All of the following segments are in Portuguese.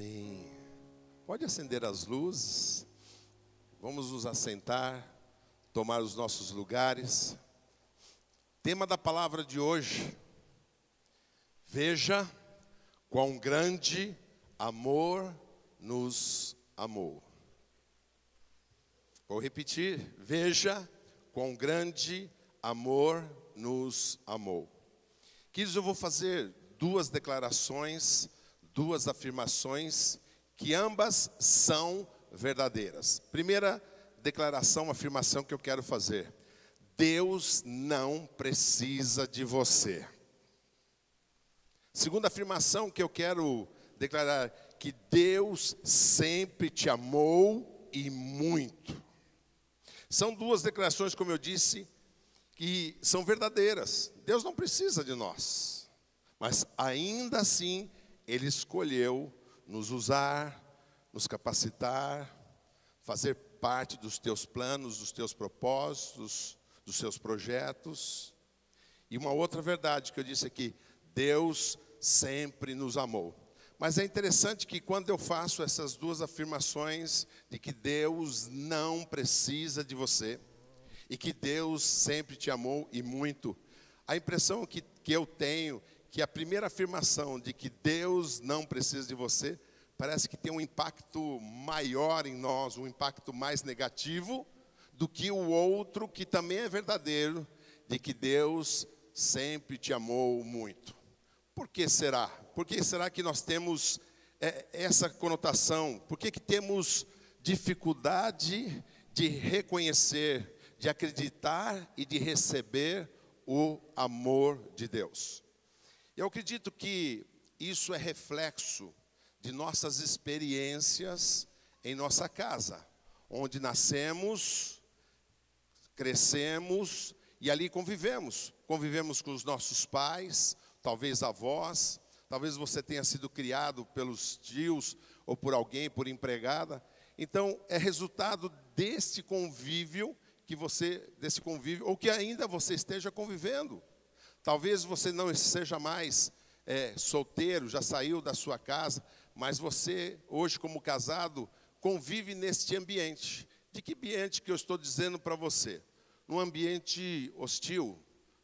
Amém. Pode acender as luzes. Vamos nos assentar, tomar os nossos lugares. Tema da palavra de hoje: veja quão grande amor nos amou. Vou repetir: veja quão grande amor nos amou. Queridos, eu vou fazer duas declarações, duas afirmações, que ambas são verdadeiras. Primeira declaração, afirmação que eu quero fazer: Deus não precisa de você. Segunda afirmação que eu quero declarar: que Deus sempre te amou e muito. São duas declarações, como eu disse, que são verdadeiras. Deus não precisa de nós, mas ainda assim Ele escolheu nos usar, nos capacitar, fazer parte dos teus planos, dos teus propósitos, dos seus projetos. E uma outra verdade que eu disse aqui: Deus sempre nos amou. Mas é interessante que quando eu faço essas duas afirmações de que Deus não precisa de você e que Deus sempre te amou e muito, a impressão que eu tenho, que a primeira afirmação de que Deus não precisa de você, parece que tem um impacto maior em nós, um impacto mais negativo do que o outro, que também é verdadeiro, de que Deus sempre te amou muito. Por que será? Por que será que nós temos essa conotação? Por que temos dificuldade de reconhecer, de acreditar e de receber o amor de Deus? Eu acredito que isso é reflexo de nossas experiências em nossa casa, onde nascemos, crescemos e ali convivemos. Convivemos com os nossos pais, talvez avós, talvez você tenha sido criado pelos tios ou por alguém, por empregada. Então, é resultado desse convívio ou que ainda você esteja convivendo. Talvez você não seja mais solteiro, já saiu da sua casa, mas você, hoje como casado, convive neste ambiente. De que ambiente que eu estou dizendo para você? Num ambiente hostil,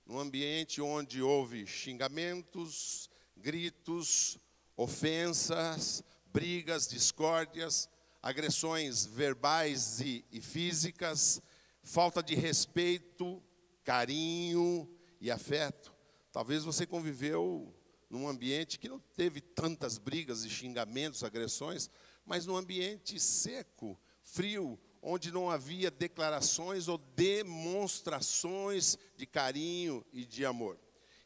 num ambiente onde houve xingamentos, gritos, ofensas, brigas, discórdias, agressões verbais e físicas, falta de respeito, carinho e afeto. Talvez você conviveu num ambiente que não teve tantas brigas e xingamentos, agressões, mas num ambiente seco, frio, onde não havia declarações ou demonstrações de carinho e de amor.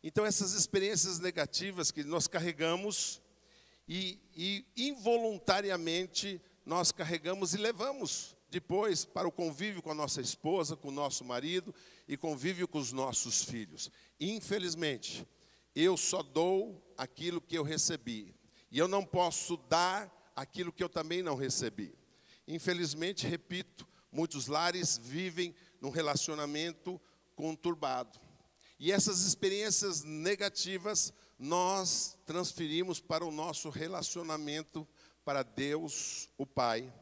Então, essas experiências negativas que nós carregamos e involuntariamente nós carregamos e levamos depois para o convívio com a nossa esposa, com o nosso marido e convívio com os nossos filhos. Infelizmente, eu só dou aquilo que eu recebi, e eu não posso dar aquilo que eu também não recebi. Infelizmente, repito, muitos lares vivem num relacionamento conturbado. E essas experiências negativas nós transferimos para o nosso relacionamento para Deus, o Pai.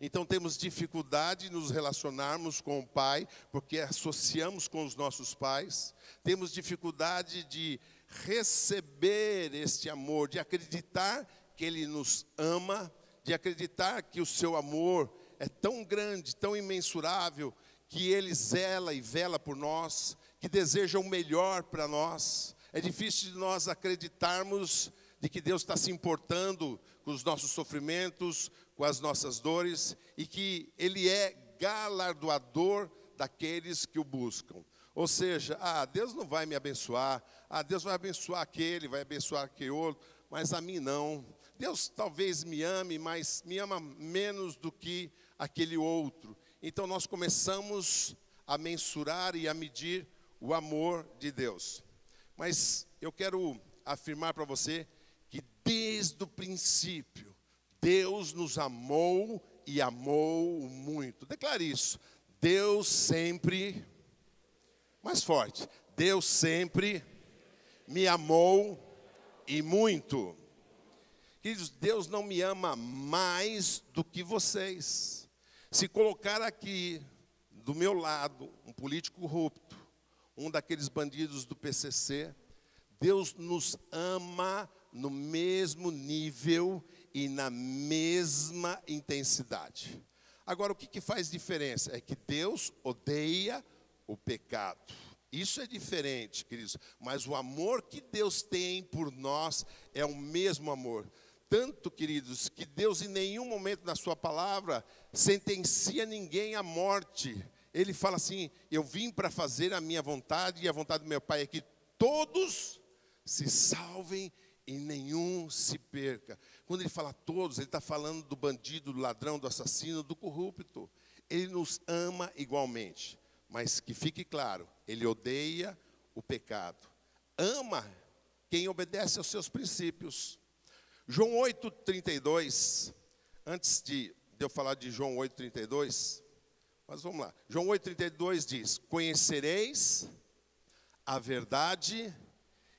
Então temos dificuldade de nos relacionarmos com o Pai, porque associamos com os nossos pais. Temos dificuldade de receber este amor, de acreditar que Ele nos ama, de acreditar que o seu amor é tão grande, tão imensurável, que Ele zela e vela por nós, que deseja o melhor para nós. É difícil de nós acreditarmos de que Deus está se importando com os nossos sofrimentos, com as nossas dores, e que Ele é galardoador daqueles que o buscam. Ou seja, Deus não vai me abençoar, Deus vai abençoar aquele, vai abençoar aquele outro, mas a mim não. Deus talvez me ame, mas me ama menos do que aquele outro. Então nós começamos a mensurar e a medir o amor de Deus. Mas eu quero afirmar para você que desde o princípio, Deus nos amou e amou muito. Declare isso: Deus sempre, mais forte, Deus sempre me amou e muito. Queridos, Deus não me ama mais do que vocês. Se colocar aqui, do meu lado, um político corrupto, um daqueles bandidos do PCC, Deus nos ama no mesmo nível e na mesma intensidade. Agora, o que faz diferença? É que Deus odeia o pecado. Isso é diferente, queridos. Mas o amor que Deus tem por nós é o mesmo amor. Tanto, queridos, que Deus em nenhum momento na sua palavra sentencia ninguém à morte. Ele fala assim: eu vim para fazer a minha vontade, e a vontade do meu Pai é que todos se salvem e nenhum se perca. Quando ele fala todos, ele está falando do bandido, do ladrão, do assassino, do corrupto. Ele nos ama igualmente. Mas que fique claro, ele odeia o pecado. Ama quem obedece aos seus princípios. João 8,32, antes de eu falar de João 8,32, mas vamos lá. João 8,32 diz: conhecereis a verdade,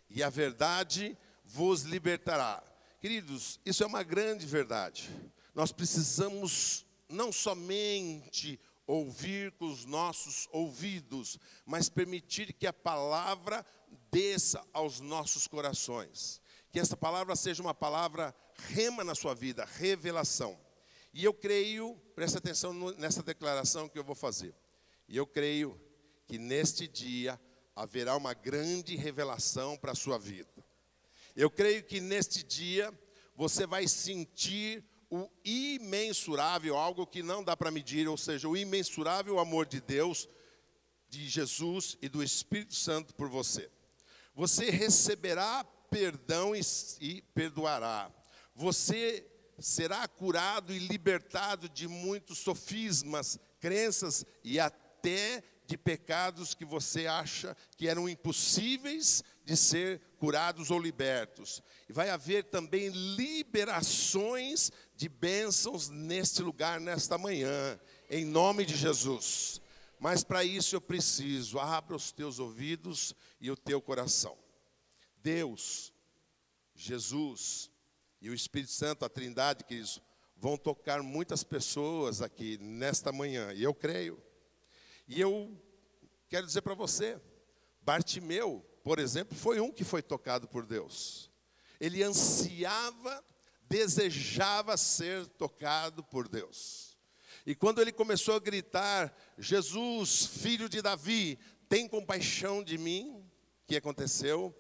e a verdade vos libertará. Queridos, isso é uma grande verdade. Nós precisamos não somente ouvir com os nossos ouvidos, mas permitir que a palavra desça aos nossos corações. Que essa palavra seja uma palavra rema na sua vida, revelação. E eu creio, presta atenção nessa declaração que eu vou fazer. E eu creio que neste dia haverá uma grande revelação para a sua vida. Eu creio que neste dia você vai sentir o imensurável, algo que não dá para medir, ou seja, o imensurável amor de Deus, de Jesus e do Espírito Santo por você. Você receberá perdão e perdoará. Você será curado e libertado de muitos sofismas, crenças e até de pecados que você acha que eram impossíveis de ser curados ou libertos. E vai haver também liberações de bênçãos neste lugar, nesta manhã, em nome de Jesus. Mas para isso eu preciso, abra os teus ouvidos e o teu coração. Deus, Jesus e o Espírito Santo, a Trindade, queridos, vão tocar muitas pessoas aqui nesta manhã, e eu creio. E eu quero dizer para você, Bartimeu, por exemplo, foi um que foi tocado por Deus. Ele ansiava, desejava ser tocado por Deus. E quando ele começou a gritar: Jesus, filho de Davi, tem compaixão de mim, o que aconteceu?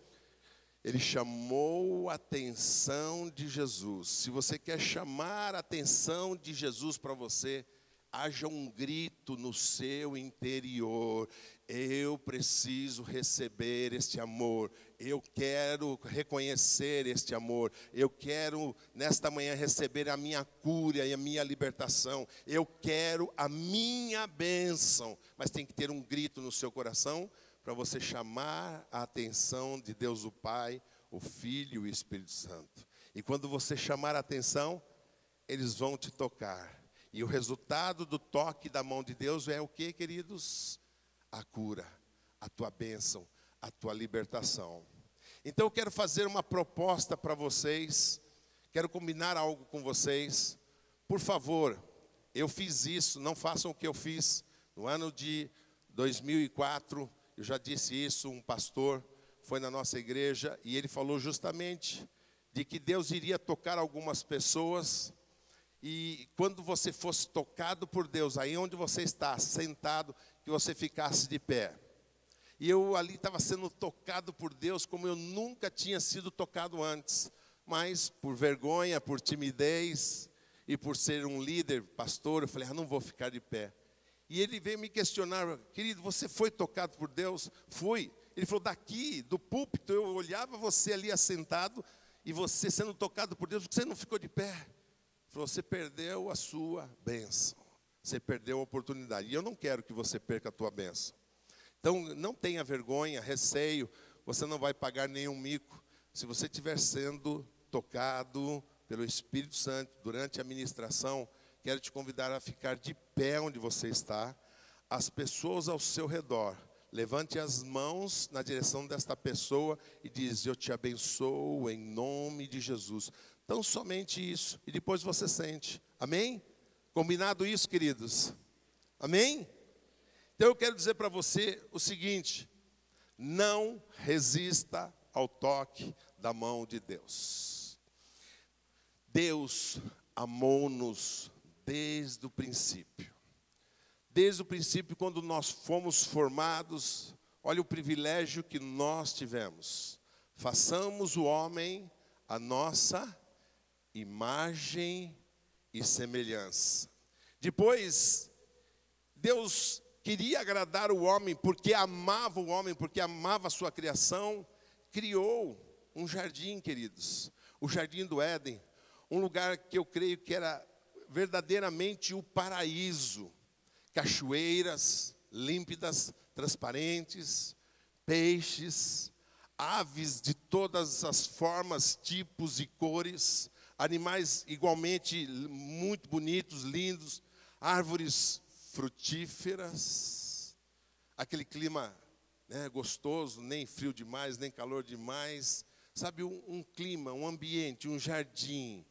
Ele chamou a atenção de Jesus. Se você quer chamar a atenção de Jesus para você, haja um grito no seu interior: eu preciso receber este amor, eu quero reconhecer este amor, eu quero nesta manhã receber a minha cura e a minha libertação, eu quero a minha bênção. Mas tem que ter um grito no seu coração para você chamar a atenção de Deus o Pai, o Filho e o Espírito Santo. E quando você chamar a atenção, eles vão te tocar. E o resultado do toque da mão de Deus é o que, queridos? A cura, a tua bênção, a tua libertação. Então eu quero fazer uma proposta para vocês, quero combinar algo com vocês. Por favor, eu fiz isso, não façam o que eu fiz no ano de 2004, eu já disse isso, um pastor foi na nossa igreja e ele falou justamente de que Deus iria tocar algumas pessoas. E quando você fosse tocado por Deus, aí onde você está, sentado, que você ficasse de pé. E eu ali estava sendo tocado por Deus como eu nunca tinha sido tocado antes. Mas por vergonha, por timidez e por ser um líder, pastor, eu falei: não vou ficar de pé. E ele veio me questionar: querido, você foi tocado por Deus? Fui. Ele falou: daqui, do púlpito, eu olhava você ali assentado e você sendo tocado por Deus, você não ficou de pé? Você perdeu a sua bênção, você perdeu a oportunidade. E eu não quero que você perca a tua bênção. Então, não tenha vergonha, receio, você não vai pagar nenhum mico. Se você estiver sendo tocado pelo Espírito Santo durante a ministração, quero te convidar a ficar de pé onde você está. As pessoas ao seu redor, levante as mãos na direção desta pessoa e diz: eu te abençoo em nome de Jesus. Tão somente isso. E depois você sente. Amém? Combinado isso, queridos? Amém? Então eu quero dizer para você o seguinte: não resista ao toque da mão de Deus. Deus amou-nos desde o princípio. Desde o princípio, quando nós fomos formados, olha o privilégio que nós tivemos. Façamos o homem a nossa imagem e semelhança. Depois, Deus queria agradar o homem, porque amava o homem, porque amava a sua criação, criou um jardim, queridos, o Jardim do Éden, um lugar que eu creio que era verdadeiramente o paraíso. Cachoeiras límpidas, transparentes, peixes, aves de todas as formas, tipos e cores, animais igualmente muito bonitos, lindos, árvores frutíferas, aquele clima, né, gostoso, nem frio demais, nem calor demais, sabe, um clima, um ambiente, um jardim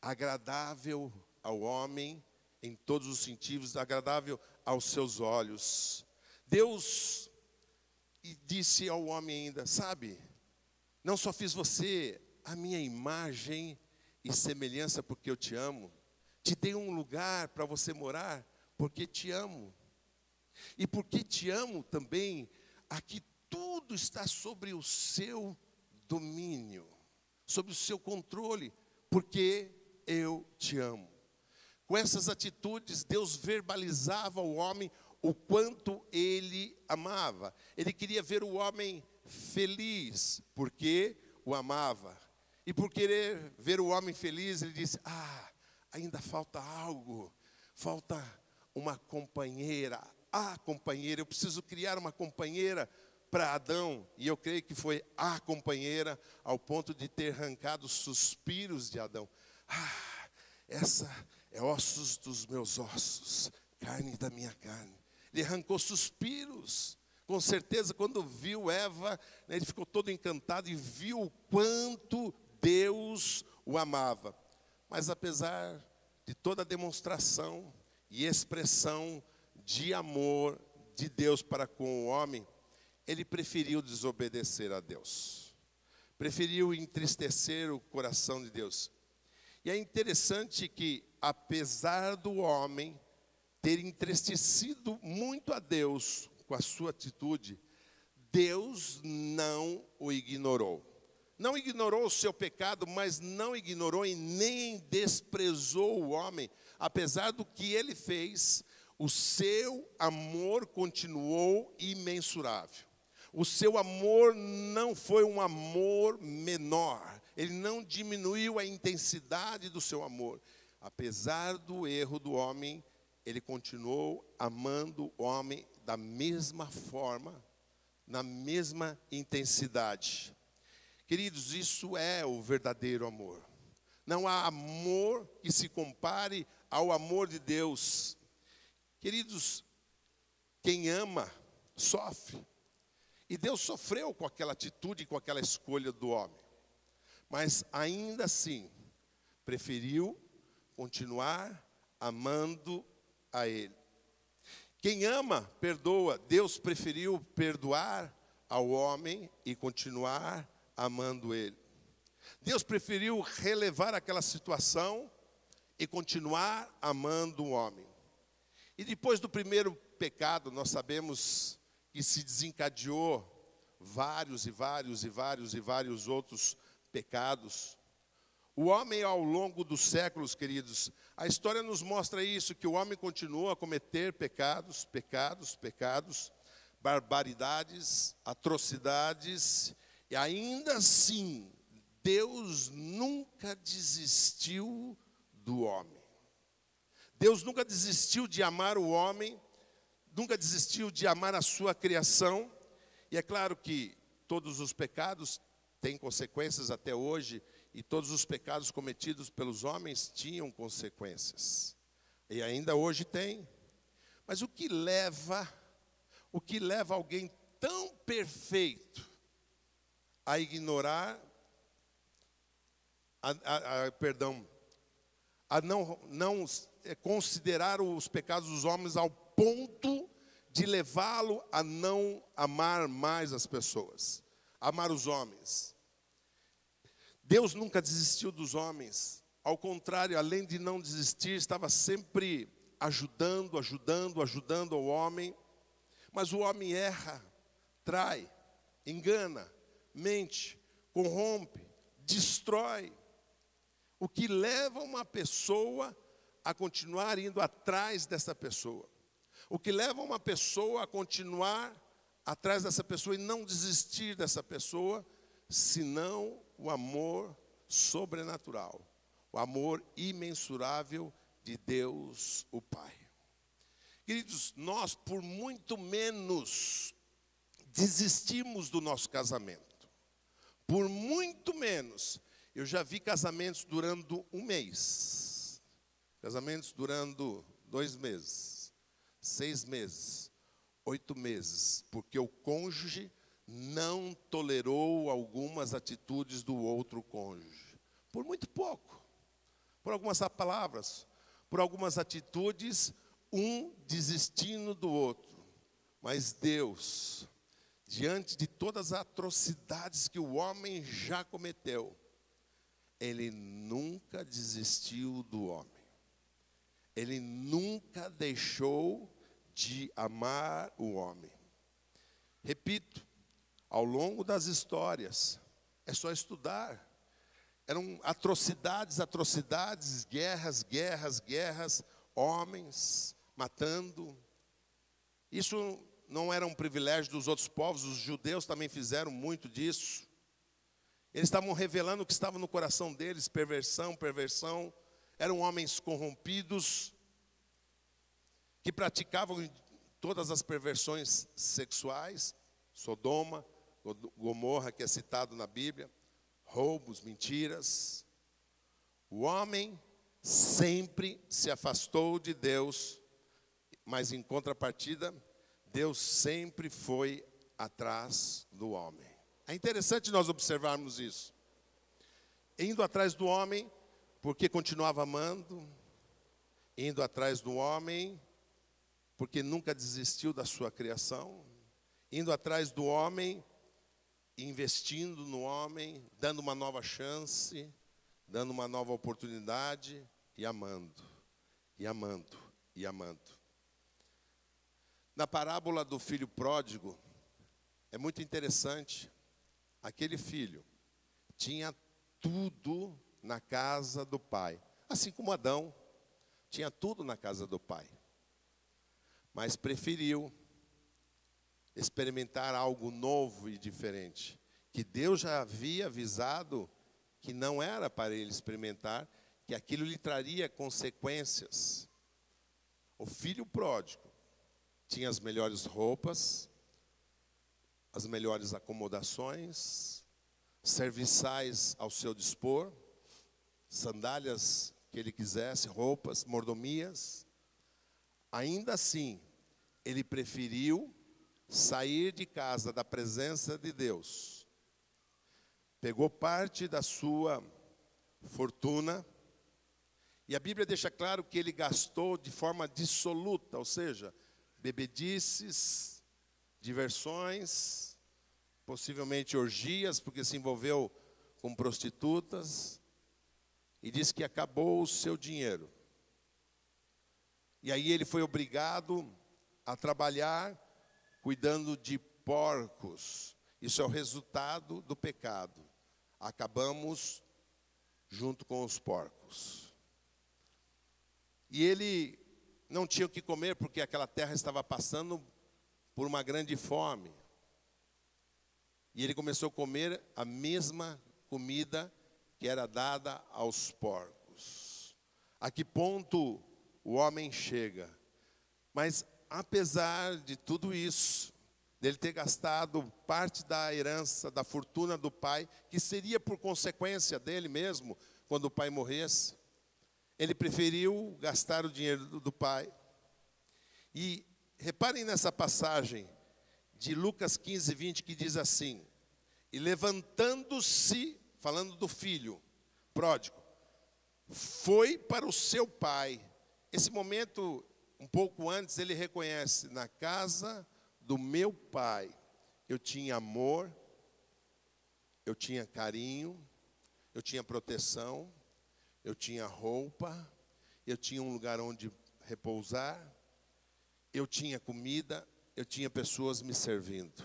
agradável ao homem, em todos os sentidos, agradável aos seus olhos. Deus disse ao homem ainda, sabe, não só fiz você a minha imagem e semelhança porque eu te amo, te dei um lugar para você morar porque te amo. E porque te amo também, aqui tudo está sobre o seu domínio, sobre o seu controle, porque eu te amo. Com essas atitudes, Deus verbalizava ao homem o quanto ele amava. Ele queria ver o homem feliz, porque o amava. E por querer ver o homem feliz, ele disse, ainda falta algo, falta uma companheira. Companheira, eu preciso criar uma companheira para Adão. E eu creio que foi a companheira, ao ponto de ter arrancado os suspiros de Adão. Essa é ossos dos meus ossos, carne da minha carne. Ele arrancou suspiros. Com certeza, quando viu Eva, né, ele ficou todo encantado e viu o quanto Deus o amava. Mas apesar de toda a demonstração e expressão de amor de Deus para com o homem, ele preferiu desobedecer a Deus. Preferiu entristecer o coração de Deus. E é interessante que, apesar do homem ter entristecido muito a Deus com a sua atitude, Deus não o ignorou. Não ignorou o seu pecado, mas não ignorou e nem desprezou o homem. Apesar do que ele fez, o seu amor continuou imensurável. O seu amor não foi um amor menor. Ele não diminuiu a intensidade do seu amor. Apesar do erro do homem, ele continuou amando o homem da mesma forma, na mesma intensidade. Queridos, isso é o verdadeiro amor. Não há amor que se compare ao amor de Deus. Queridos, quem ama, sofre. E Deus sofreu com aquela atitude, com aquela escolha do homem. Mas ainda assim, preferiu continuar amando a Ele. Quem ama, perdoa. Deus preferiu perdoar ao homem e continuar amando Ele. Deus preferiu relevar aquela situação e continuar amando o homem. E depois do primeiro pecado, nós sabemos que se desencadeou vários outros pecados. O homem, ao longo dos séculos, queridos, a história nos mostra isso, que o homem continuou a cometer pecados, barbaridades, atrocidades, e ainda assim, Deus nunca desistiu do homem. Deus nunca desistiu de amar o homem, nunca desistiu de amar a sua criação. E é claro que todos os pecados têm consequências até hoje, e todos os pecados cometidos pelos homens tinham consequências. E ainda hoje tem. Mas o que leva alguém tão perfeito a ignorar a não considerar os pecados dos homens ao ponto de levá-lo a não amar mais as pessoas, amar os homens. Deus nunca desistiu dos homens. Ao contrário, além de não desistir, estava sempre ajudando o homem. Mas o homem erra, trai, engana, mente, corrompe, destrói. O que leva uma pessoa a continuar indo atrás dessa pessoa. O que leva uma pessoa a continuar atrás dessa pessoa e não desistir dessa pessoa, senão o amor sobrenatural, o amor imensurável de Deus, o Pai. Queridos, nós por muito menos desistimos do nosso casamento. Por muito menos. Eu já vi casamentos durando 1 mês. Casamentos durando 2 meses. 6 meses. 8 meses. Porque o cônjuge não tolerou algumas atitudes do outro cônjuge. Por muito pouco. Por algumas palavras. Por algumas atitudes, um desistindo do outro. Mas Deus, diante de todas as atrocidades que o homem já cometeu, Ele nunca desistiu do homem. Ele nunca deixou de amar o homem. Repito, ao longo das histórias, é só estudar. Eram atrocidades, guerras, homens matando. Isso não era um privilégio dos outros povos, os judeus também fizeram muito disso. Eles estavam revelando o que estava no coração deles, perversão. Eram homens corrompidos, que praticavam todas as perversões sexuais, Sodoma, Gomorra, que é citado na Bíblia, roubos, mentiras. O homem sempre se afastou de Deus, mas em contrapartida, Deus sempre foi atrás do homem. É interessante nós observarmos isso. Indo atrás do homem, porque continuava amando. Indo atrás do homem, porque nunca desistiu da sua criação. Indo atrás do homem, investindo no homem, dando uma nova chance, dando uma nova oportunidade e amando. Na parábola do filho pródigo, é muito interessante. Aquele filho tinha tudo na casa do pai. Assim como Adão, tinha tudo na casa do pai. Mas preferiu experimentar algo novo e diferente. Que Deus já havia avisado que não era para ele experimentar, que aquilo lhe traria consequências. O filho pródigo tinha as melhores roupas, as melhores acomodações, serviçais ao seu dispor, sandálias que ele quisesse, roupas, mordomias. Ainda assim, ele preferiu sair de casa da presença de Deus. Pegou parte da sua fortuna, e a Bíblia deixa claro que ele gastou de forma dissoluta, ou seja, bebedices, diversões, possivelmente orgias, porque se envolveu com prostitutas, e diz que acabou o seu dinheiro. E aí ele foi obrigado a trabalhar cuidando de porcos. Isso é o resultado do pecado. Acabamos junto com os porcos. E ele não tinha o que comer, porque aquela terra estava passando por uma grande fome. E ele começou a comer a mesma comida que era dada aos porcos. A que ponto o homem chega? Mas apesar de tudo isso, dele ter gastado parte da herança, da fortuna do pai, que seria por consequência dele mesmo, quando o pai morresse, ele preferiu gastar o dinheiro do pai. E reparem nessa passagem de Lucas 15:20, que diz assim: e levantando-se, falando do filho, pródigo, foi para o seu pai. Esse momento, um pouco antes, ele reconhece: na casa do meu pai eu tinha amor, eu tinha carinho, eu tinha proteção, eu tinha roupa, eu tinha um lugar onde repousar, eu tinha comida, eu tinha pessoas me servindo.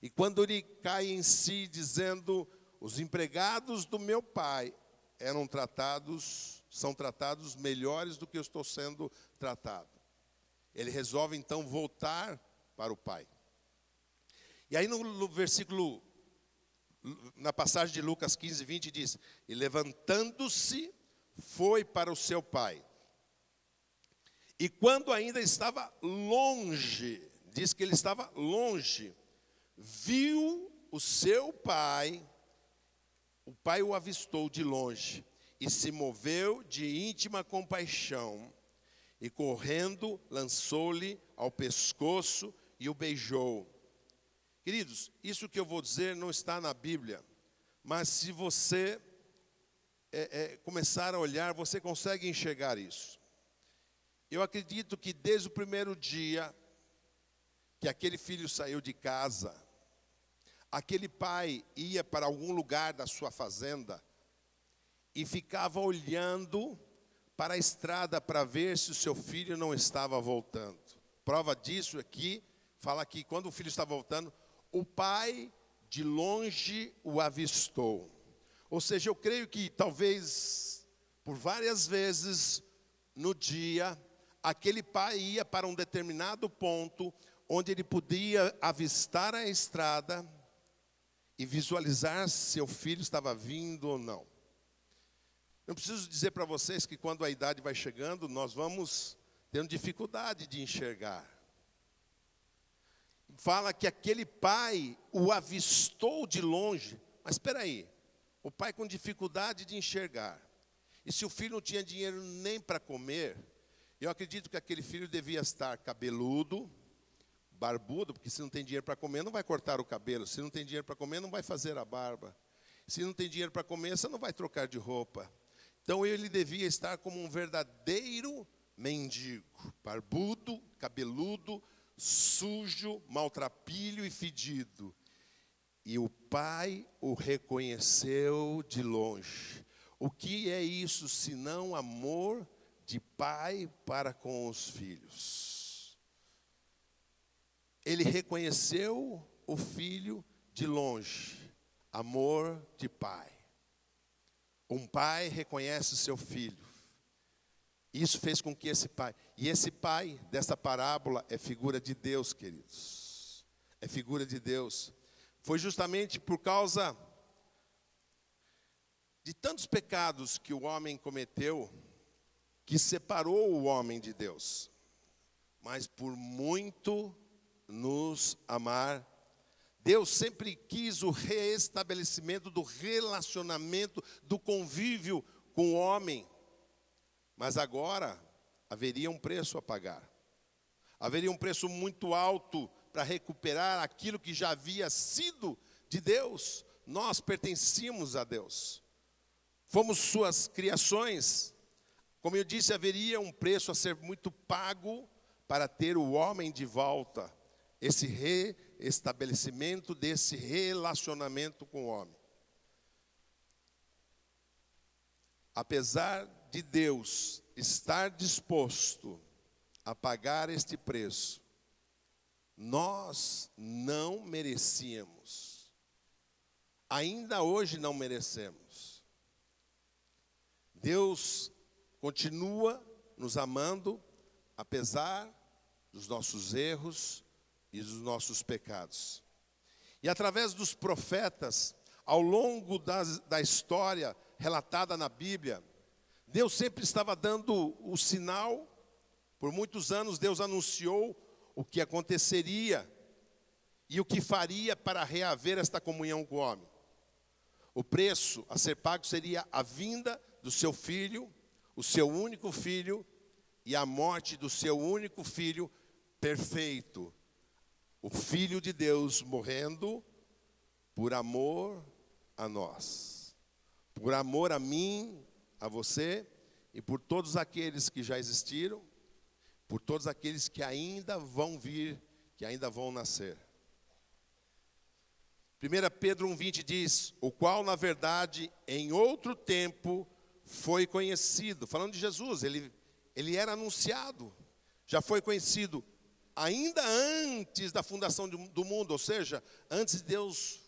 E quando ele cai em si dizendo: os empregados do meu pai são tratados melhores do que eu estou sendo tratado, ele resolve então voltar para o pai. E aí no versículo, na passagem de Lucas 15, 20 diz: e levantando-se, foi para o seu pai. E quando ainda estava longe, diz que ele estava longe, viu o seu pai, o pai o avistou de longe, e se moveu de íntima compaixão, e correndo, lançou-lhe ao pescoço e o beijou. Queridos, isso que eu vou dizer não está na Bíblia, mas se você começar a olhar, você consegue enxergar isso. Eu acredito que desde o primeiro dia que aquele filho saiu de casa, aquele pai ia para algum lugar da sua fazenda e ficava olhando para a estrada para ver se o seu filho não estava voltando. Prova disso aqui, fala que quando o filho está voltando, o pai de longe o avistou. Ou seja, eu creio que talvez por várias vezes no dia, aquele pai ia para um determinado ponto onde ele podia avistar a estrada e visualizar se seu filho estava vindo ou não. Eu preciso dizer para vocês que quando a idade vai chegando, nós vamos tendo dificuldade de enxergar. Fala que aquele pai o avistou de longe, mas espera aí, o pai com dificuldade de enxergar. E se o filho não tinha dinheiro nem para comer, eu acredito que aquele filho devia estar cabeludo, barbudo, porque se não tem dinheiro para comer, não vai cortar o cabelo. Se não tem dinheiro para comer, não vai fazer a barba. Se não tem dinheiro para comer, você não vai trocar de roupa. Então ele devia estar como um verdadeiro mendigo, barbudo, cabeludo, sujo, maltrapilho e fedido. E o pai o reconheceu de longe. O que é isso senão amor de pai para com os filhos? Ele reconheceu o filho de longe, amor de pai. Um pai reconhece o seu filho. Isso fez com que esse pai, e esse pai dessa parábola é figura de Deus, queridos. É figura de Deus. Foi justamente por causa de tantos pecados que o homem cometeu, que separou o homem de Deus. Mas por muito nos amar, Deus sempre quis o reestabelecimento do relacionamento, do convívio com o homem. Mas agora haveria um preço a pagar. Haveria um preço muito alto para recuperar aquilo que já havia sido de Deus. Nós pertencíamos a Deus. Fomos suas criações. Como eu disse, haveria um preço a ser muito pago para ter o homem de volta. Esse reestabelecimento desse relacionamento com o homem. Apesar de Deus estar disposto a pagar este preço, nós não merecíamos. Ainda hoje não merecemos. Deus continua nos amando, apesar dos nossos erros e dos nossos pecados. E através dos profetas, ao longo da história relatada na Bíblia, Deus sempre estava dando o sinal. Por muitos anos Deus anunciou o que aconteceria e o que faria para reaver esta comunhão com o homem. O preço a ser pago seria a vinda do seu filho, o seu único filho, e a morte do seu único filho perfeito. O Filho de Deus morrendo por amor a nós. por amor a mim, a você e por todos aqueles que já existiram, por todos aqueles que ainda vão vir, que ainda vão nascer. 1 Pedro 1,20 diz: o qual, na verdade, em outro tempo foi conhecido. Falando de Jesus, ele era anunciado, já foi conhecido ainda antes da fundação do mundo, ou seja, antes de Deus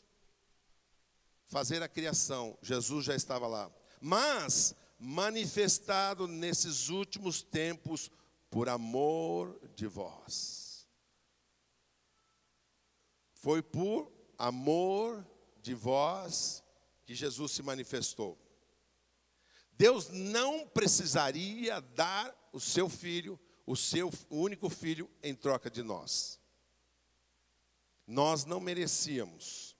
fazer a criação, Jesus já estava lá. Mas manifestado nesses últimos tempos por amor de vós. Foi por amor de vós que Jesus se manifestou. Deus não precisaria dar o seu filho, o seu único filho, em troca de nós. Nós não merecíamos.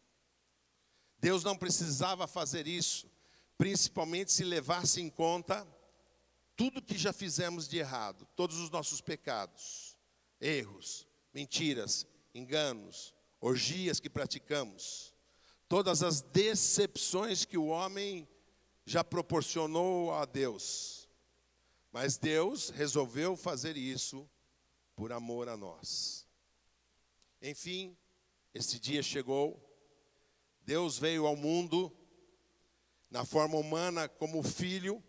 Deus não precisava fazer isso, principalmente se levasse em conta tudo que já fizemos de errado, todos os nossos pecados, erros, mentiras, enganos, orgias que praticamos, todas as decepções que o homem já proporcionou a Deus. Mas Deus resolveu fazer isso por amor a nós. Enfim, esse dia chegou. Deus veio ao mundo na forma humana como filho,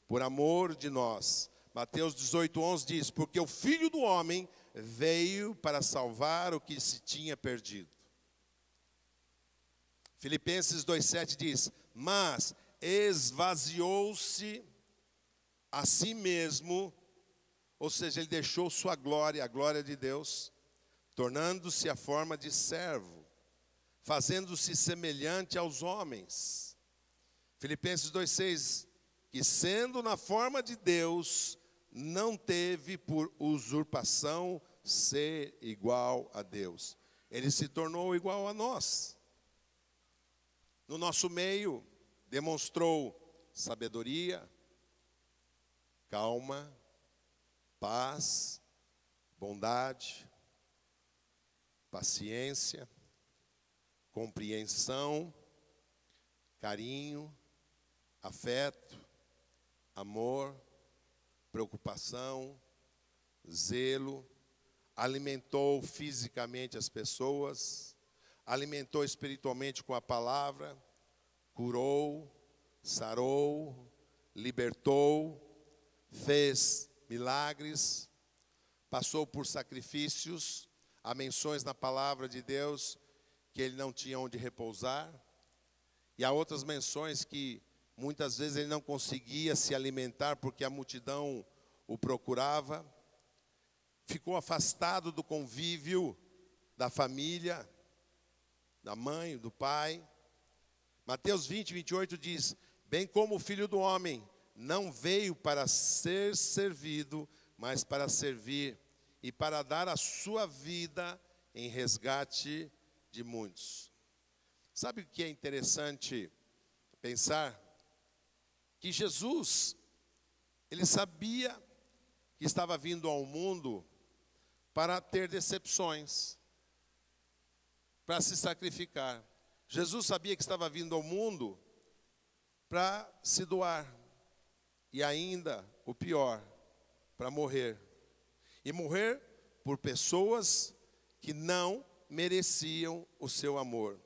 por amor de nós. Mateus 18:11 diz: porque o Filho do Homem veio para salvar o que se tinha perdido. Filipenses 2:7 diz: mas esvaziou-se a si mesmo, ou seja, ele deixou sua glória, a glória de Deus, tornando-se a forma de servo, fazendo-se semelhante aos homens. Filipenses 2:6, que sendo na forma de Deus, não teve por usurpação ser igual a Deus. Ele se tornou igual a nós. No nosso meio, demonstrou sabedoria, calma, paz, bondade, paciência, compreensão, carinho, afeto, amor, preocupação, zelo, alimentou fisicamente as pessoas, alimentou espiritualmente com a palavra, curou, sarou, libertou, fez milagres, passou por sacrifícios. Há menções na palavra de Deus que ele não tinha onde repousar, e há outras menções que muitas vezes ele não conseguia se alimentar porque a multidão o procurava, ficou afastado do convívio da família, da mãe, do pai. Mateus 20:28 diz: bem como o Filho do Homem não veio para ser servido, mas para servir e para dar a sua vida em resgate de muitos. Sabe o que é interessante pensar? Que Jesus, ele sabia que estava vindo ao mundo para ter decepções, para se sacrificar. Jesus sabia que estava vindo ao mundo para se doar. E ainda, o pior, para morrer. E morrer por pessoas que não mereciam o seu amor.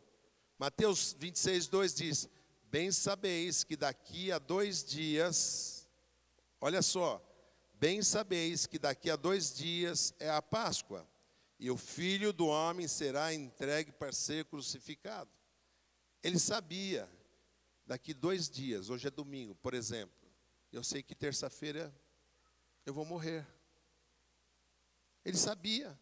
Mateus 26:2 diz: bem sabeis que daqui a 2 dias, olha só, bem sabeis que daqui a 2 dias é a Páscoa, e o Filho do Homem será entregue para ser crucificado. Ele sabia, daqui 2 dias, hoje é domingo, por exemplo, eu sei que terça-feira eu vou morrer. Ele sabia.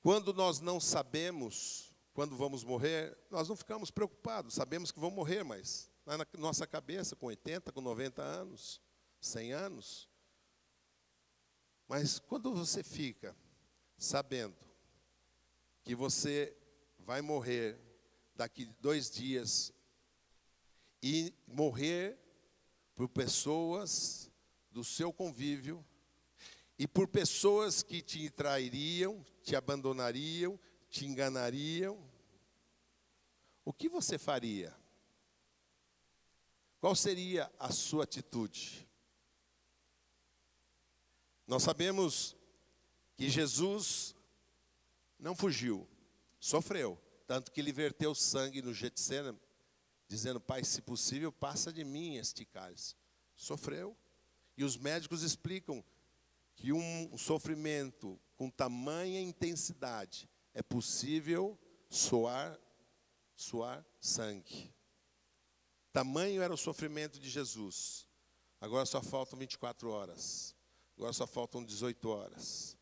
Quando nós não sabemos quando vamos morrer, nós não ficamos preocupados, sabemos que vamos morrer, mas na nossa cabeça, com 80, com 90 anos, 100 anos. Mas quando você fica sabendo que você vai morrer daqui 2 dias, e morrer por pessoas do seu convívio, e por pessoas que te trairiam, te abandonariam, te enganariam, o que você faria? qual seria a sua atitude? Nós sabemos que Jesus não fugiu, sofreu, tanto que ele verteu sangue no Getsêmani, dizendo: Pai, se possível, passa de mim este cálice. Sofreu. E os médicos explicam que um sofrimento com tamanha intensidade é possível suar sangue. Tamanho era o sofrimento de Jesus. Agora só faltam 24 horas. Agora só faltam 18 horas.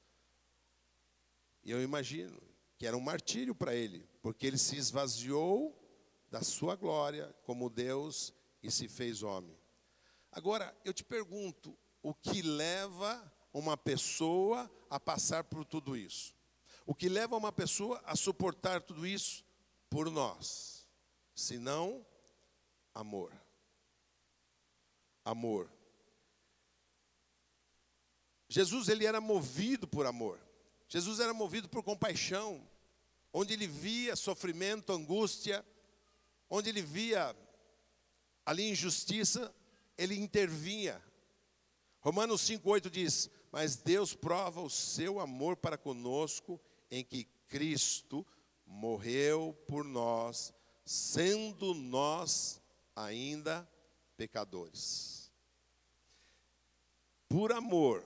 E eu imagino que era um martírio para ele, porque ele se esvaziou da sua glória como Deus e se fez homem. Agora, eu te pergunto, o que leva uma pessoa a passar por tudo isso? O que leva uma pessoa a suportar tudo isso por nós? Senão, amor. Amor. Jesus, ele era movido por amor. Jesus era movido por compaixão. Onde ele via sofrimento, angústia, onde ele via ali injustiça, ele intervinha. Romanos 5,8 diz: mas Deus prova o seu amor para conosco em que Cristo morreu por nós, sendo nós ainda pecadores. Por amor,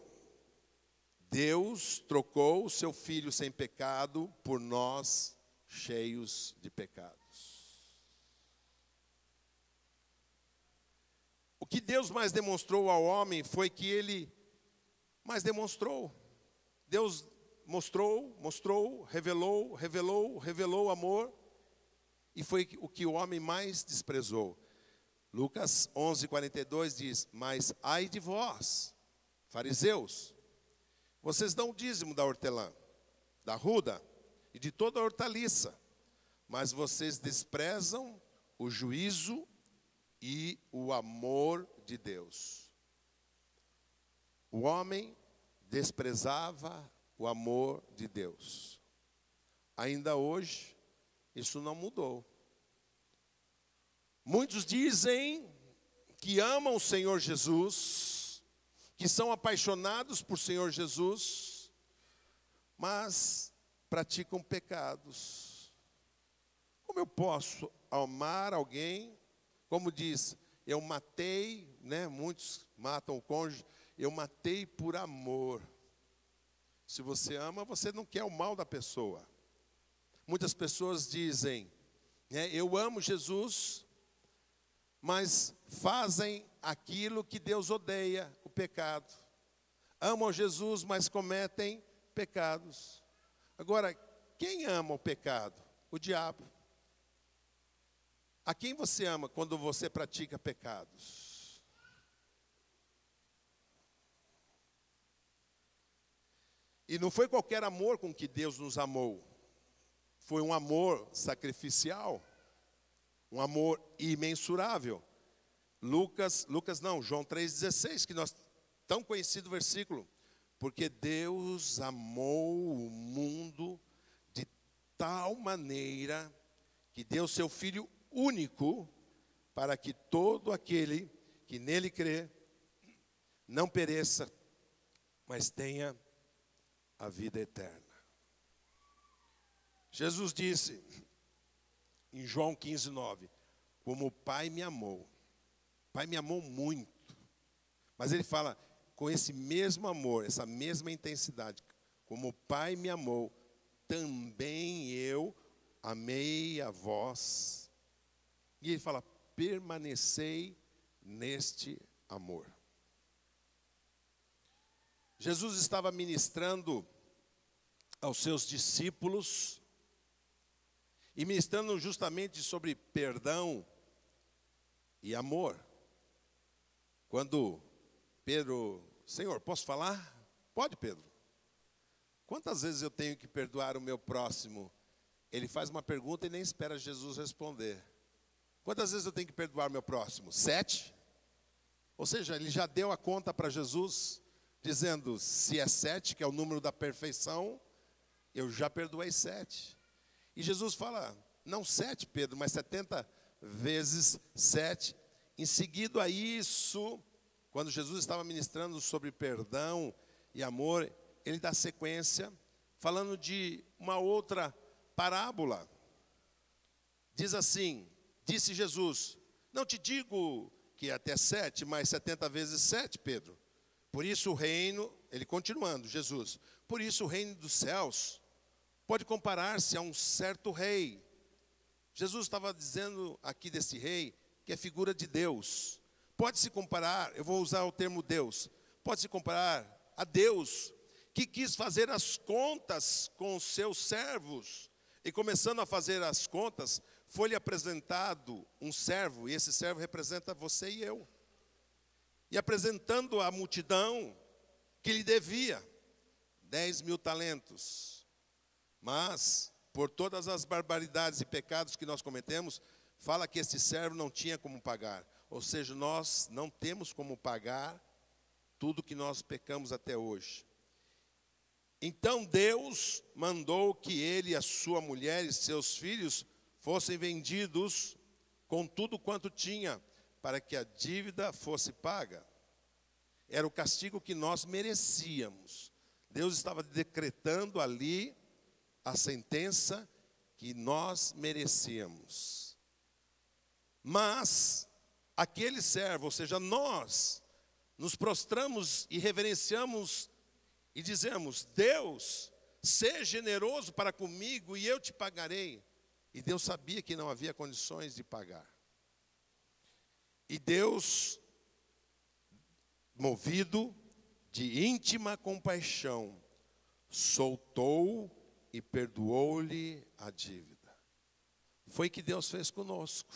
Deus trocou o seu Filho sem pecado por nós cheios de pecados. O que Deus mais demonstrou ao homem foi que ele mais demonstrou. Deus mostrou, revelou amor. E foi o que o homem mais desprezou. Lucas 11:42 diz: mas ai de vós, fariseus, vocês dão o dízimo da hortelã, da ruda e de toda a hortaliça, mas vocês desprezam o juízo e o amor de Deus. O homem desprezava o amor de Deus. Ainda hoje, isso não mudou. Muitos dizem que amam o Senhor Jesus, que são apaixonados por Senhor Jesus, mas praticam pecados. Como eu posso amar alguém? Como diz, eu matei, muitos matam o cônjuge, eu matei por amor. Se você ama, você não quer o mal da pessoa. Muitas pessoas dizem, eu amo Jesus, mas fazem aquilo que Deus odeia, o pecado. Amam Jesus, mas cometem pecados. Agora, quem ama o pecado? O diabo. A quem você ama quando você pratica pecados? E não foi qualquer amor com que Deus nos amou. Foi um amor sacrificial. Um amor imensurável. João 3,16, que nós, tão conhecido versículo. Porque Deus amou o mundo de tal maneira que deu seu Filho único, para que todo aquele que nele crê não pereça, mas tenha a vida eterna. Jesus disse em João 15:9, como o Pai me amou. O Pai me amou muito. Mas ele fala, com esse mesmo amor, essa mesma intensidade, como o Pai me amou, também eu amei a vós. E ele fala, permanecei neste amor. Jesus estava ministrando aos seus discípulos, e ministrando justamente sobre perdão e amor. Quando Pedro, Senhor, posso falar? Pode, Pedro. Quantas vezes eu tenho que perdoar o meu próximo? Ele faz uma pergunta e nem espera Jesus responder. Quantas vezes eu tenho que perdoar o meu próximo? 7? Ou seja, ele já deu a conta para Jesus, dizendo, se é 7, que é o número da perfeição, eu já perdoei 7. E Jesus fala, não 7, Pedro, mas 70 vezes 7. Em seguida a isso, quando Jesus estava ministrando sobre perdão e amor, ele dá sequência, falando de uma outra parábola. Diz assim, disse Jesus, não te digo que é até 7, mas 70 vezes 7, Pedro. Por isso o reino, ele continuando, Jesus, por isso o reino dos céus pode comparar-se a um certo rei. Jesus estava dizendo aqui desse rei, que é figura de Deus. Pode se comparar, eu vou usar o termo Deus, pode se comparar a Deus, que quis fazer as contas com os seus servos. E começando a fazer as contas, foi-lhe apresentado um servo, e esse servo representa você e eu. E apresentando a multidão que lhe devia 10.000 talentos. Mas, por todas as barbaridades e pecados que nós cometemos, fala que esse servo não tinha como pagar. Ou seja, nós não temos como pagar tudo que nós pecamos até hoje. Então Deus mandou que ele, a sua mulher e seus filhos fossem vendidos com tudo quanto tinha, para que a dívida fosse paga. Era o castigo que nós merecíamos. Deus estava decretando ali a sentença que nós merecíamos. Mas aquele servo, ou seja, nós, nos prostramos e reverenciamos e dizemos, Deus, seja generoso para comigo e eu te pagarei. E Deus sabia que não havia condições de pagar. E Deus, movido de íntima compaixão, soltou e perdoou-lhe a dívida. Foi que Deus fez conosco.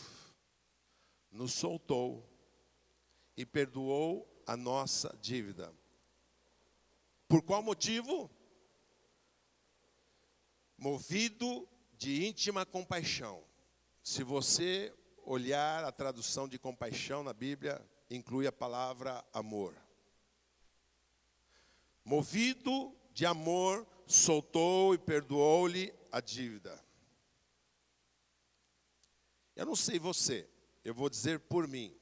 Nos soltou e perdoou a nossa dívida. Por qual motivo? Movido de íntima compaixão. Se você olhar a tradução de compaixão na Bíblia, inclui a palavra amor. Movido de amor, soltou e perdoou-lhe a dívida. Eu não sei você, eu vou dizer por mim.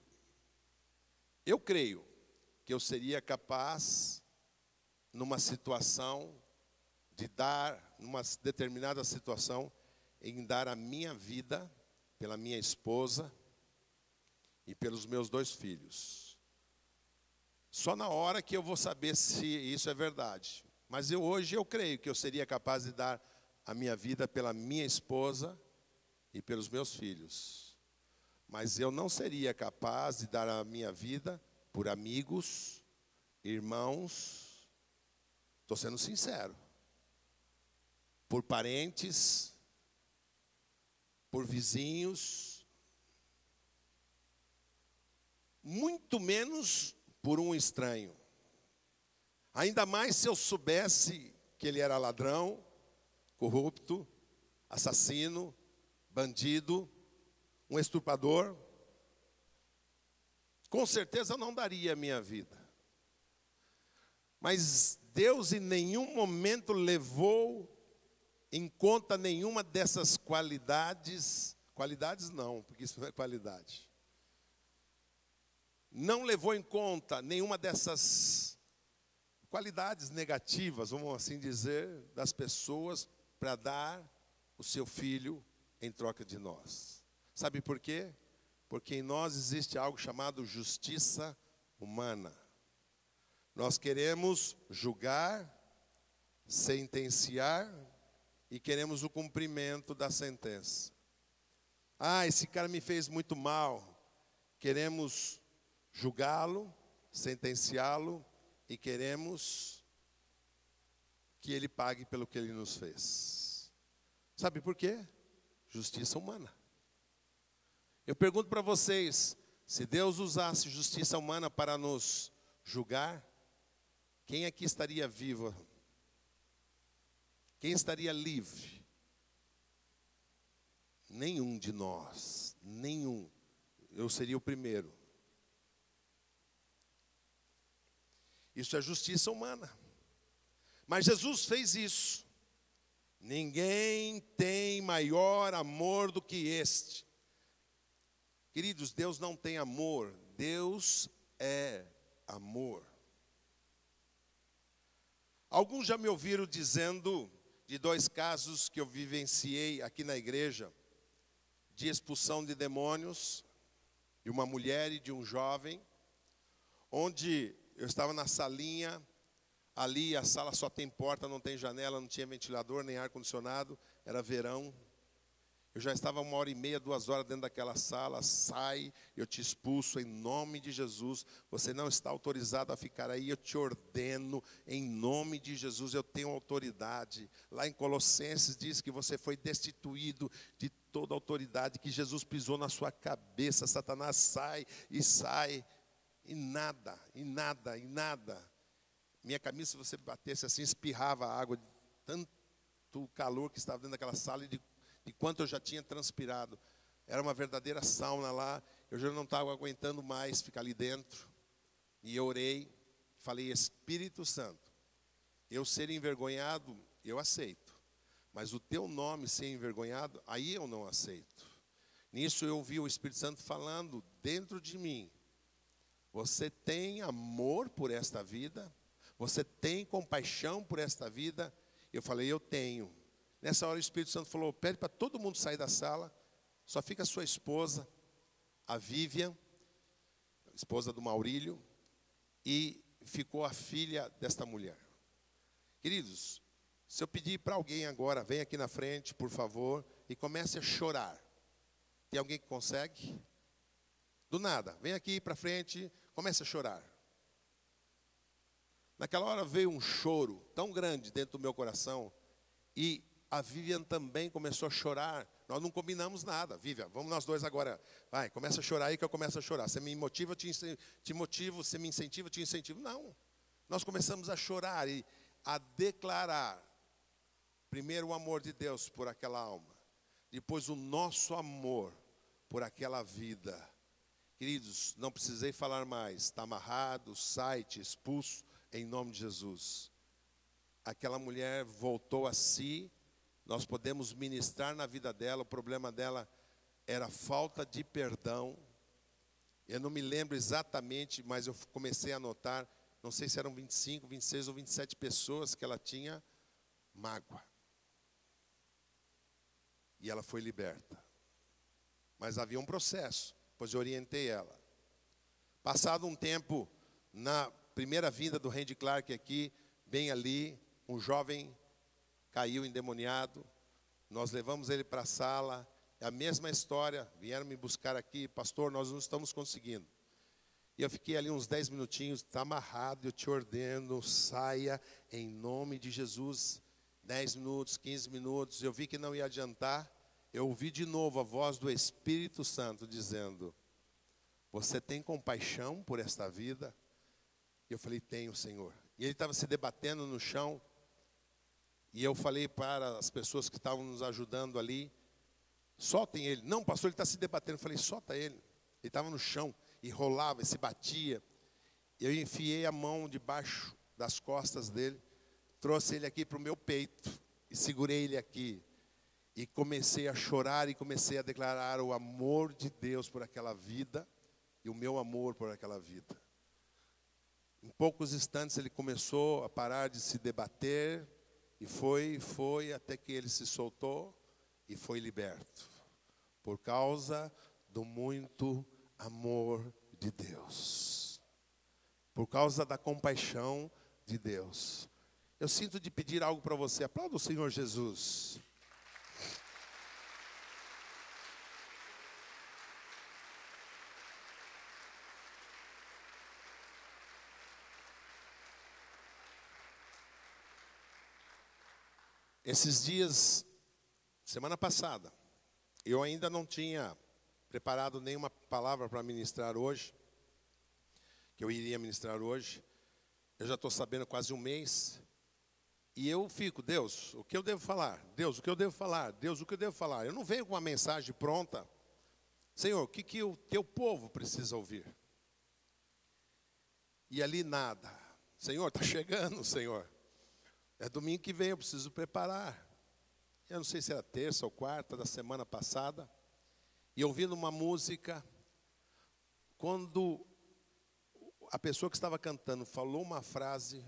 Eu creio que eu seria capaz, numa situação, de dar, numa determinada situação, em dar a minha vida pela minha esposa e pelos meus 2 filhos. Só na hora que eu vou saber se isso é verdade. Mas hoje eu creio que eu seria capaz de dar a minha vida pela minha esposa e pelos meus filhos. Mas eu não seria capaz de dar a minha vida por amigos, irmãos, estou sendo sincero, por parentes, por vizinhos, muito menos por um estranho. Ainda mais se eu soubesse que ele era ladrão, corrupto, assassino, bandido, um estuprador. Com certeza eu não daria a minha vida. Mas Deus em nenhum momento levou em conta nenhuma dessas qualidades. Qualidades não, porque isso não é qualidade. Não levou em conta nenhuma dessas qualidades negativas, vamos assim dizer, das pessoas para dar o seu filho em troca de nós. Sabe por quê? Porque em nós existe algo chamado justiça humana. Nós queremos julgar, sentenciar e queremos o cumprimento da sentença. Ah, esse cara me fez muito mal. Queremos julgá-lo, sentenciá-lo e queremos que ele pague pelo que ele nos fez. Sabe por quê? Justiça humana. Eu pergunto para vocês, se Deus usasse justiça humana para nos julgar, quem aqui estaria vivo? Quem estaria livre? Nenhum de nós, nenhum. Eu seria o primeiro. Isso é justiça humana. Mas Jesus fez isso. Ninguém tem maior amor do que este, Queridos, Deus não tem amor, Deus é amor. Alguns já me ouviram dizendo de 2 casos que eu vivenciei aqui na igreja, de expulsão de demônios, de uma mulher e de um jovem, onde eu estava na salinha, ali a sala só tem porta, não tem janela, não tinha ventilador, nem ar-condicionado, era verão. Eu já estava 1h30, 2 horas dentro daquela sala. Sai, eu te expulso em nome de Jesus. Você não está autorizado a ficar aí, eu te ordeno em nome de Jesus. Eu tenho autoridade. Lá em Colossenses diz que você foi destituído de toda autoridade, que Jesus pisou na sua cabeça. Satanás sai e sai, e nada. Minha camisa, se você batesse assim, espirrava água, de tanto calor que estava dentro daquela sala e de quanto eu já tinha transpirado. Era uma verdadeira sauna lá. Eu já não estava aguentando mais ficar ali dentro. E eu orei, falei: Espírito Santo, eu ser envergonhado, eu aceito. Mas o teu nome ser envergonhado, aí eu não aceito. Nisso eu ouvi o Espírito Santo falando dentro de mim: você tem amor por esta vida? Você tem compaixão por esta vida? Eu falei: eu tenho. Nessa hora o Espírito Santo falou: pede para todo mundo sair da sala, só fica a sua esposa, a Vivian, esposa do Maurílio, e ficou a filha desta mulher. Queridos, se eu pedir para alguém agora, vem aqui na frente, por favor, e comece a chorar. Tem alguém que consegue? Do nada, vem aqui para frente, comece a chorar. Naquela hora veio um choro tão grande dentro do meu coração, e a Vivian também começou a chorar. Nós não combinamos nada. Vivian, vamos nós dois agora. Vai, começa a chorar aí que eu começo a chorar. Você me motiva, te motivo. Você me incentiva, te incentivo. Não. Nós começamos a chorar e a declarar, primeiro o amor de Deus por aquela alma, depois o nosso amor por aquela vida. Queridos, não precisei falar mais. Está amarrado, sai, te expulso, em nome de Jesus. Aquela mulher voltou a si. Nós podemos ministrar na vida dela. O problema dela era falta de perdão. Eu não me lembro exatamente, mas eu comecei a anotar. Não sei se eram 25, 26 ou 27 pessoas que ela tinha mágoa. E ela foi liberta. Mas havia um processo, pois eu orientei ela. Passado um tempo, na primeira vinda do Randy Clark aqui, bem ali, um jovem caiu endemoniado. Nós levamos ele para a sala. É a mesma história. Vieram me buscar aqui: pastor, nós não estamos conseguindo. E eu fiquei ali uns 10 minutinhos. Está amarrado, eu te ordeno, saia em nome de Jesus. 10 minutos, 15 minutos. Eu vi que não ia adiantar. Eu ouvi de novo a voz do Espírito Santo dizendo: você tem compaixão por esta vida? E eu falei: tenho, Senhor. E ele estava se debatendo no chão. E eu falei para as pessoas que estavam nos ajudando ali: soltem ele. Não, pastor, ele está se debatendo. Eu falei: solta ele. Ele estava no chão e rolava e se batia. Eu enfiei a mão debaixo das costas dele, trouxe ele aqui para o meu peito e segurei ele aqui. E comecei a chorar e comecei a declarar o amor de Deus por aquela vida e o meu amor por aquela vida. Em poucos instantes ele começou a parar de se debater. E foi até que ele se soltou e foi liberto. Por causa do muito amor de Deus. Por causa da compaixão de Deus. Eu sinto de pedir algo para você. Aplauda o Senhor Jesus. Esses dias, semana passada, eu ainda não tinha preparado nenhuma palavra para ministrar hoje, que eu iria ministrar hoje. Eu já estou sabendo quase um mês. E eu fico: Deus, o que eu devo falar? Deus, o que eu devo falar? Deus, o que eu devo falar? Eu não venho com uma mensagem pronta. Senhor, o que o teu povo precisa ouvir? E ali nada. Senhor, está chegando, Senhor. É domingo que vem, eu preciso preparar. Eu não sei se era terça ou quarta da semana passada. E ouvindo uma música, quando a pessoa que estava cantando falou uma frase,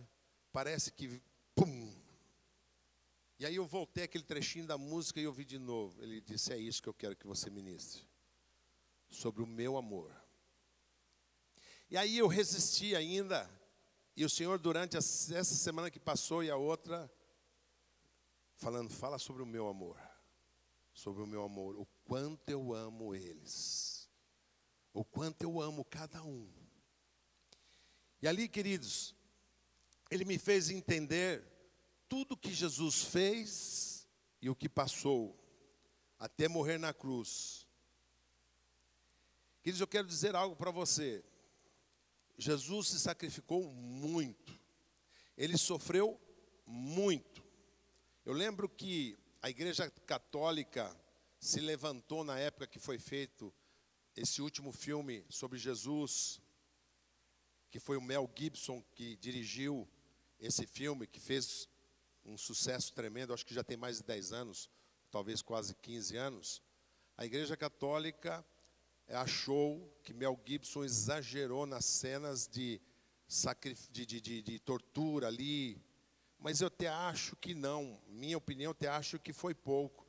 parece que pum. E aí eu voltei aquele trechinho da música e ouvi de novo. Ele disse: é isso que eu quero que você ministre, sobre o meu amor. E aí eu resisti ainda, e o Senhor durante essa semana que passou e a outra, falando: fala sobre o meu amor, o quanto eu amo eles, o quanto eu amo cada um. E ali, queridos, Ele me fez entender tudo que Jesus fez e o que passou, até morrer na cruz. Queridos, eu quero dizer algo para você. Jesus se sacrificou muito. Ele sofreu muito. Eu lembro que a Igreja Católica se levantou na época que foi feito esse último filme sobre Jesus, que foi o Mel Gibson que dirigiu esse filme, que fez um sucesso tremendo, acho que já tem mais de 10 anos, talvez quase 15 anos. A Igreja Católica achou que Mel Gibson exagerou nas cenas de tortura ali, mas eu até acho que não, minha opinião, eu até acho que foi pouco,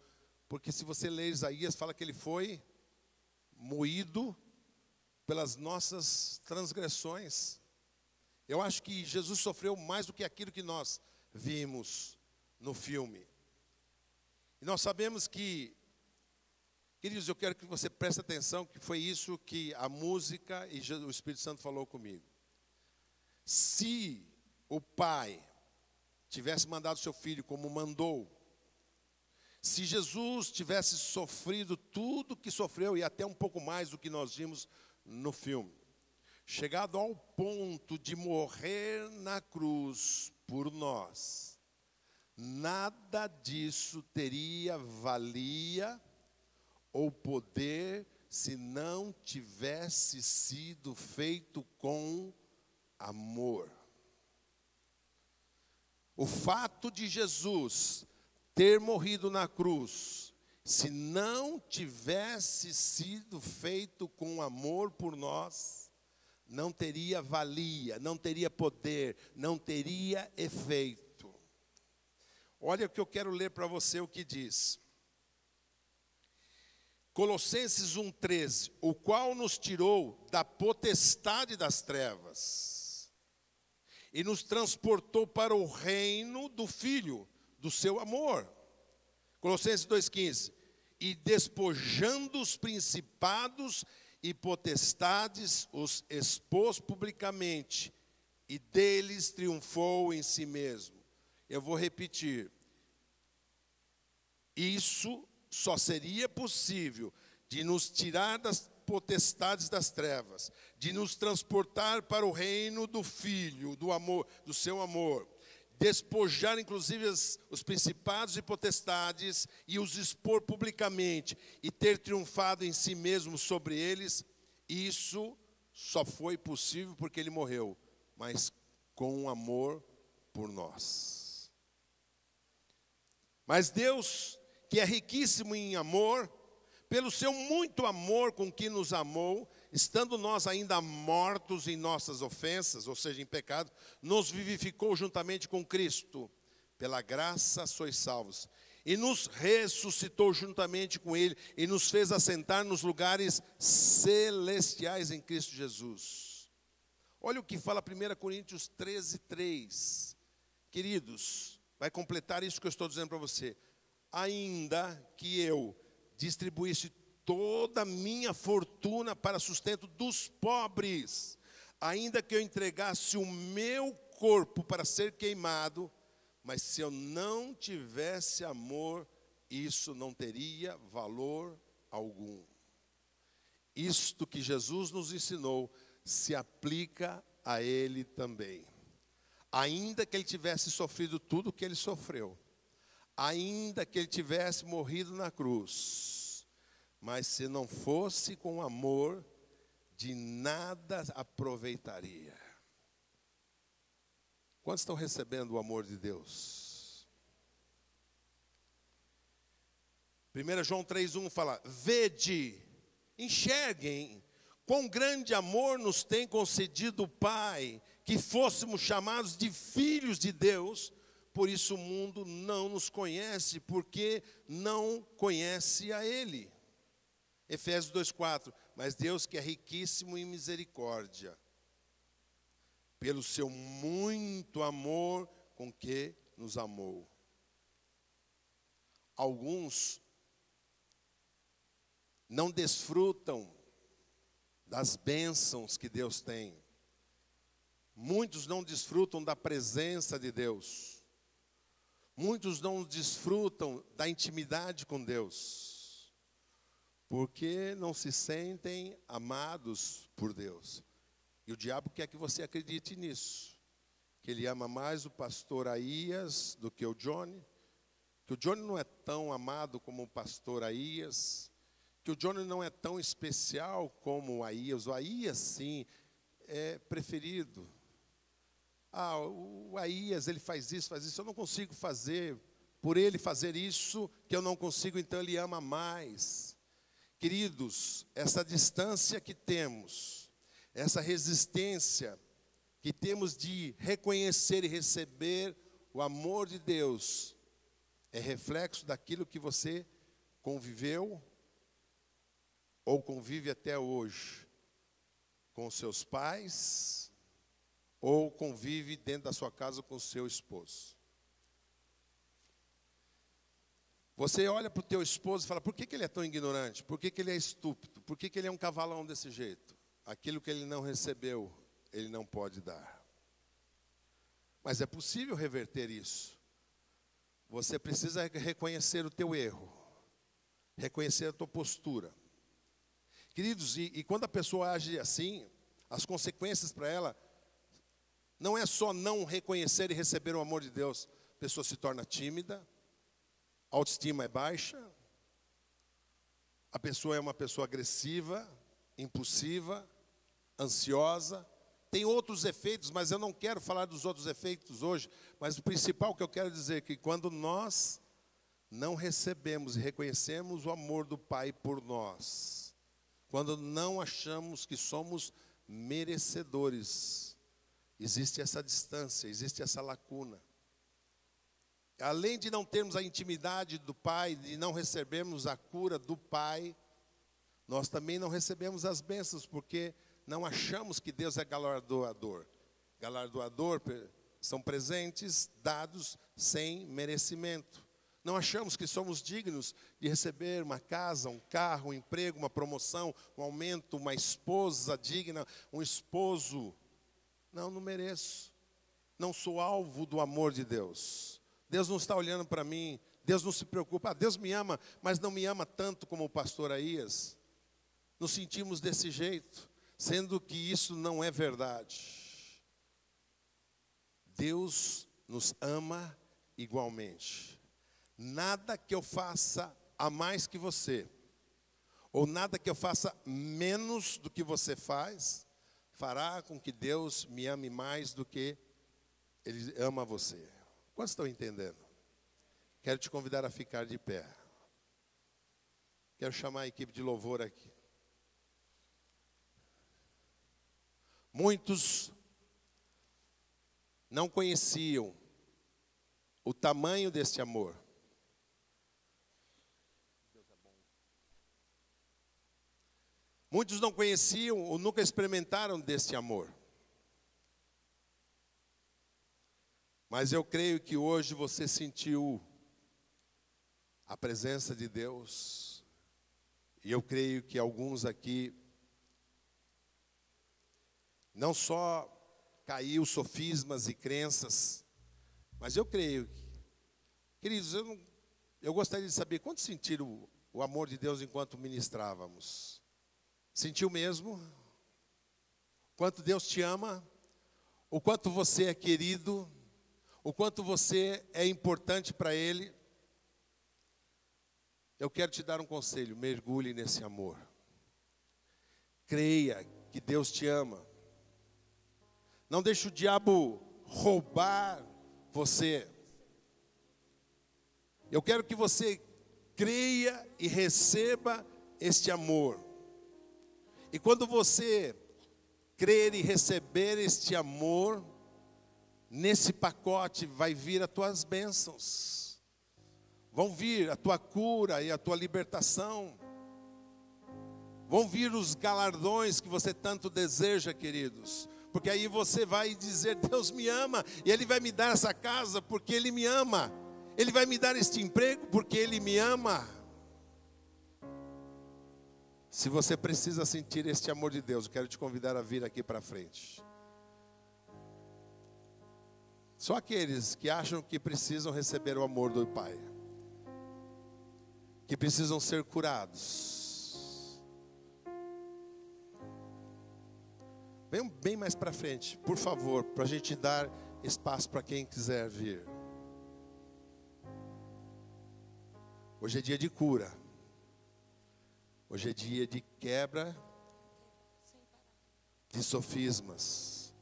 porque se você ler Isaías, fala que ele foi moído pelas nossas transgressões. Eu acho que Jesus sofreu mais do que aquilo que nós vimos no filme. E nós sabemos que, queridos, eu quero que você preste atenção, que foi isso que a música e o Espírito Santo falou comigo. Se o Pai tivesse mandado seu Filho como mandou, se Jesus tivesse sofrido tudo que sofreu, e até um pouco mais do que nós vimos no filme, chegado ao ponto de morrer na cruz por nós, nada disso teria valia ou poder se não tivesse sido feito com amor. O fato de Jesus ter morrido na cruz, se não tivesse sido feito com amor por nós, não teria valia, não teria poder, não teria efeito. Olha o que eu quero ler para você, o que diz. Colossenses 1,13, o qual nos tirou da potestade das trevas e nos transportou para o reino do Filho do seu amor. Colossenses 2,15, e despojando os principados e potestades, os expôs publicamente, e deles triunfou em si mesmo. Eu vou repetir. Isso só seria possível de nos tirar das potestades das trevas, de nos transportar para o reino do Filho, do amor, do seu amor, despojar inclusive os principados e potestades e os expor publicamente e ter triunfado em si mesmo sobre eles. Isso só foi possível porque ele morreu, mas com amor por nós. Mas Deus, que é riquíssimo em amor, pelo seu muito amor com que nos amou, estando nós ainda mortos em nossas ofensas, ou seja, em pecado, nos vivificou juntamente com Cristo. Pela graça sois salvos. E nos ressuscitou juntamente com Ele, e nos fez assentar nos lugares celestiais em Cristo Jesus. Olha o que fala 1 Coríntios 13:3. Queridos, vai completar isso que eu estou dizendo para você. Ainda que eu distribuísse toda a minha fortuna para sustento dos pobres, ainda que eu entregasse o meu corpo para ser queimado, mas se eu não tivesse amor, isso não teria valor algum. Isto que Jesus nos ensinou se aplica a Ele também. Ainda que Ele tivesse sofrido tudo o que Ele sofreu, ainda que Ele tivesse morrido na cruz, mas se não fosse com amor, de nada aproveitaria. Quantos estão recebendo o amor de Deus? 1 João 3,1 fala: vede, enxerguem Quão grande amor nos tem concedido o Pai, que fôssemos chamados de filhos de Deus. Por isso o mundo não nos conhece, porque não conhece a Ele. Efésios 2,4. Mas Deus, que é riquíssimo em misericórdia, pelo seu muito amor com que nos amou. Alguns não desfrutam das bênçãos que Deus tem. Muitos não desfrutam da presença de Deus. Muitos não desfrutam da intimidade com Deus, porque não se sentem amados por Deus. E o diabo quer que você acredite nisso, que ele ama mais o pastor Aías do que o Johnny, que o Johnny não é tão amado como o pastor Aías, que o Johnny não é tão especial como o Aías. O Aías, sim, é preferido. O Aías, ele faz isso, eu não consigo fazer, por ele fazer isso, que eu não consigo, então ele ama mais. Queridos, essa distância que temos, essa resistência que temos de reconhecer e receber o amor de Deus, é reflexo daquilo que você conviveu ou convive até hoje com seus pais, ou convive dentro da sua casa com o seu esposo. Você olha para o teu esposo e fala, por que ele é tão ignorante? Por que ele é estúpido? Por que ele é um cavalão desse jeito? Aquilo que ele não recebeu, ele não pode dar. Mas é possível reverter isso. Você precisa reconhecer o teu erro, reconhecer a tua postura. Queridos, e quando a pessoa age assim, as consequências para ela não é só não reconhecer e receber o amor de Deus. A pessoa se torna tímida, a autoestima é baixa, a pessoa é uma pessoa agressiva, impulsiva, ansiosa. Tem outros efeitos, mas eu não quero falar dos outros efeitos hoje. Mas o principal que eu quero dizer é que quando nós não recebemos e reconhecemos o amor do Pai por nós, quando não achamos que somos merecedores, existe essa distância, existe essa lacuna. Além de não termos a intimidade do Pai, de não recebermos a cura do Pai, nós também não recebemos as bênçãos, porque não achamos que Deus é galardoador. Galardoador são presentes dados sem merecimento. Não achamos que somos dignos de receber uma casa, um carro, um emprego, uma promoção, um aumento, uma esposa digna, um esposo. Não mereço. Não sou alvo do amor de Deus. Deus não está olhando para mim. Deus não se preocupa. Deus me ama, mas não me ama tanto como o pastor Aías. Nos sentimos desse jeito, sendo que isso não é verdade. Deus nos ama igualmente. Nada que eu faça a mais que você, ou nada que eu faça menos do que você faz, fará com que Deus me ame mais do que Ele ama você. Quantos estão entendendo? Quero te convidar a ficar de pé. Quero chamar a equipe de louvor aqui. Muitos não conheciam o tamanho deste amor. Muitos não conheciam ou nunca experimentaram deste amor. Mas eu creio que hoje você sentiu a presença de Deus. E eu creio que alguns aqui não só caiu sofismas e crenças, mas eu creio que, queridos, eu gostaria de saber quantos sentiram o amor de Deus enquanto ministrávamos. Sentiu mesmo? Quanto Deus te ama? O quanto você é querido? O quanto você é importante para Ele? Eu quero te dar um conselho: mergulhe nesse amor. Creia que Deus te ama. Não deixe o diabo roubar você. Eu quero que você creia e receba este amor. E quando você crer e receber este amor, nesse pacote vai vir as tuas bênçãos. Vão vir a tua cura e a tua libertação. Vão vir os galardões que você tanto deseja, queridos. Porque aí você vai dizer, Deus me ama, e Ele vai me dar essa casa porque Ele me ama. Ele vai me dar este emprego porque Ele me ama. Se você precisa sentir este amor de Deus, eu quero te convidar a vir aqui para frente. Só aqueles que acham que precisam receber o amor do Pai, que precisam ser curados. Venham bem mais para frente, por favor, para a gente dar espaço para quem quiser vir. Hoje é dia de cura. Hoje é dia de quebra de sofismas.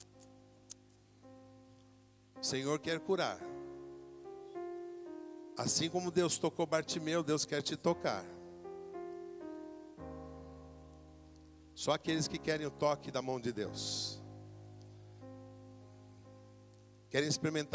O Senhor quer curar. Assim como Deus tocou Bartimeu, Deus quer te tocar. Só aqueles que querem o toque da mão de Deus. Querem experimentar